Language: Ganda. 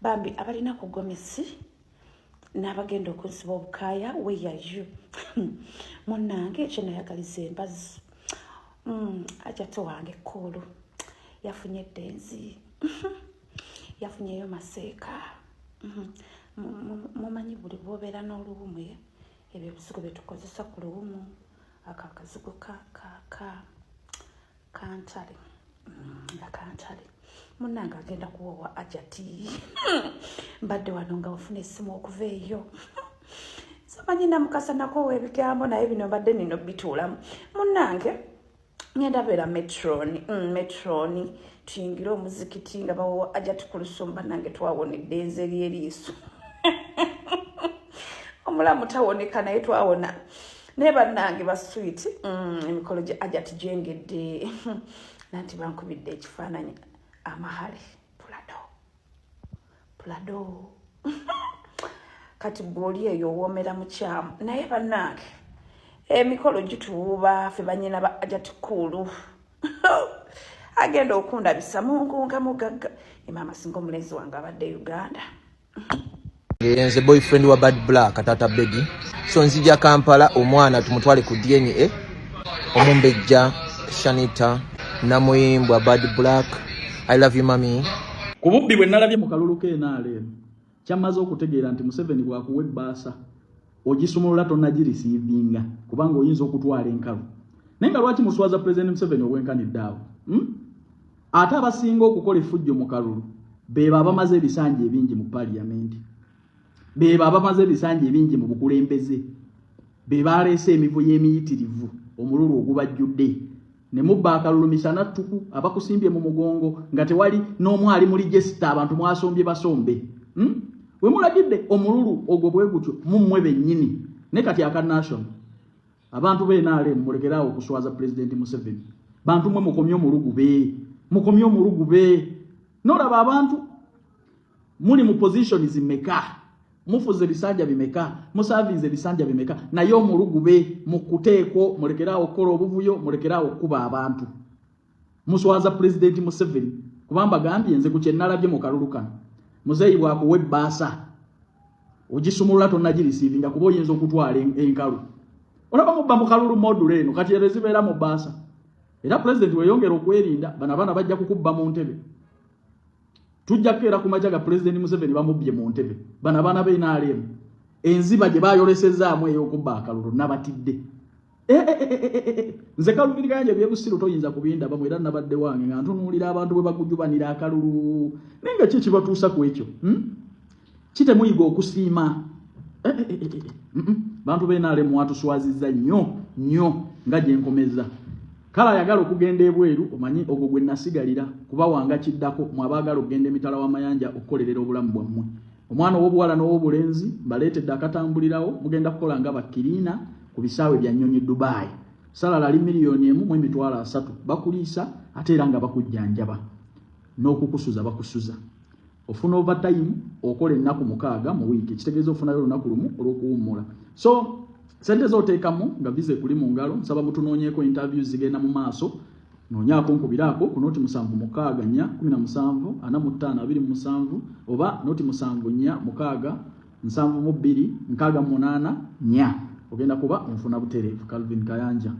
bambi abalina ku gomesi n'abagenda okunsiba obukaya where are you munnange ekyo nayagaliza embazi Ajati wange ekkulu yafunye eddenzi yafunyeyo maseeka mumanyi buli bwobeera n'oluwumu ebyo ebizigo bye tukozesa ku luwumu akazigo kantale nga kantale munnange agenda kuwoowa Ajati mbadde wano nga wafuna essimu okuva eyo samanyi namukasa nakoowa ebigambo naye bino mbadde nino bituulamu munnange ngenda beera metroni tuyingire omuzikiti nga bawoowa Ajati ku lusumba nange twawona eddenzi eryeriiso omulamu tawoneka naye twawona naye bannange baswiti emikolo gye Ajati gyengedde nanti bankubidde ekifaananyi amahale pulado kati bw'oli eyo owoomera mukyamu naye bannange emikolo gituwuuba ffe bannyina ba Ajati Kulu agenda okundabisa mungunga mugagga maama singa omulenzi wange abadde Uganda nze boyfriend wa Bad Black Tata Baby so nzija Kampala omwana tumutwale ku DNA omumbejja Shanita namuyimbwa Bad Black I love you mami kububbi bwe nalabye mu kalulu k'enaale kyamaze okutegeera nti Museveni bwakuwa ebbaasa ogisumulula tonnagirisiivinga kubanga oyinza okutwala enkalu naye nga lwaki muswaza President Museveni obwenkanidde awo ate abasinga okukola effujjo mu kalulu beeba abamaze ebisanja ebingi mu parliament beeba abamaze ebisanja ebingi mu bukulembeze beeba aleese emivu y'emiyitirivu omululu ogubajjudde ne mubba akalulu misana ttuku abakusimbye mu mugongo nga tewali n'omwali muri gesita abantu mwasombye basombe we mulagidde omululu ogwo bwe gutyo mummwe bennyini ne kati aka national abantu b'enaale mulekeraawo okuswaza President Museveni bantu mwe mukomye omulugube n'olaba abantu muli mu position zimeka mufuze ebisanja bimeka musavinze ebisanja bimeka naye omulugube mukuteeko mulekeraawo okukola obuvuyo mulekeraawo okuba abantu muswaza President Museveni kubamba gambye nze ku kye nalabye mu kalulu kano muzeeyi bwakuwa ebbaasa ogisumulula tonnagirisiivinga kuba oyinza okutwala enkalu olaba mubba mu kalulu module eno kati era zibeera mu bbaasa era President weyongera okwerinda bana bajja kukubba mu ntebe tujja kukeera ku makya ga President Museveni bamubbye mu ntebe bana b'enaale enziba gye baayolesezaamu ey'okubba akalulu nabatidde nze kalubiri kanje ebyebusiru toyinza kubindaba era nabadde wange nga ntunuulira abantu bwe bagujubanira akalulu naye nga kibatuusa ku ekyo kitemuyiga okusiima bantu b'enaale mwatuswazizza nnyo nga gye nkomeza kala ayagala okugenda ebweru omanyi ogwo gwe nasigalira kuba wanga kiddako mwabaagala okugenda emitala w'amayanja okukolerera obulamu bwammwe omwana ow'obuwala n'ow'obulenzi baleetedde akatambulirawo mugenda kukola nga bakiriina ku bisaawe bya Nnyonyi Dubai salala ali $1,300,000 bakuliisa ate era nga bakujjanjaba n'okukusuza bakusuza ofuna overtime okola ennaku 6 mu wiiki kitegeeza ofunayo olunaku lumu olw'okuwummula so sente z'oteekamu nga vize kuli mu ngalo nsaba mutunoonyeeko interviews zigenda mu maaso noonyaako nkubiraako ku noti 76464527 oba noti 74672268 ogenda kuba onfuna butereevu Calvin Kayanja